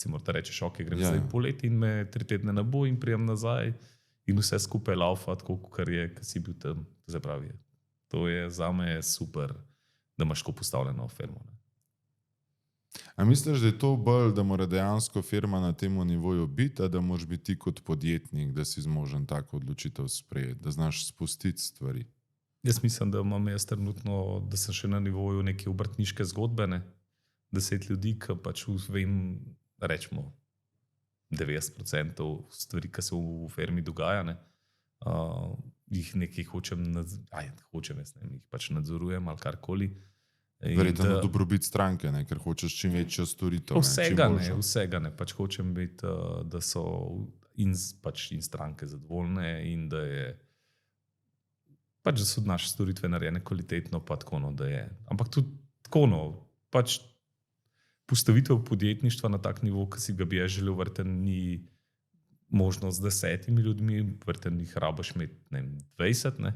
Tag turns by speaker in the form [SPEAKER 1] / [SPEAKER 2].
[SPEAKER 1] recimo, da rečeš, ok, grem
[SPEAKER 2] Ja,
[SPEAKER 1] zdaj
[SPEAKER 2] ja.
[SPEAKER 1] poleti in me 3 tedne ne bo in prijem nazaj in vse skupaj laufa, tako kot je, ki si bil tam. To se pravi, to je zame super, da imaš tako postavljeno firmo. Ne.
[SPEAKER 2] A misliš, da je to bolj, da mora dejansko firma na tem nivoju biti, a da moraš biti ti kot podjetnik, da si zmožen tako odločitev sprejeti, da znaš spustiti stvari?
[SPEAKER 1] Jaz mislim, da imam jaz trenutno, da sem še na nivoju neke obrtniške zgodbe, ne? 10 ljudi, ki pač vem, rečemo, 90% stvari, ki se v firmi dogaja, ne? Jih nekaj hočem, jaz ne, jih pač nadzorujem ali karkoli.
[SPEAKER 2] Verjetno na dobrobit stranke, ne? Ker hočeš čim večjo storitev.
[SPEAKER 1] Vsega ne. Pač hočem biti, da so in stranke zadovoljne in da je pač, da so naše storitve narejene kvalitetno, pa tako, no, da je. Ampak tudi tako, no, pač postavitev podjetništva na tak nivo, ki si ga bi jaz želel, verjetno ni možno z 10 ljudmi, verjetno jih rabiš imeti, ne vem, 20, ne.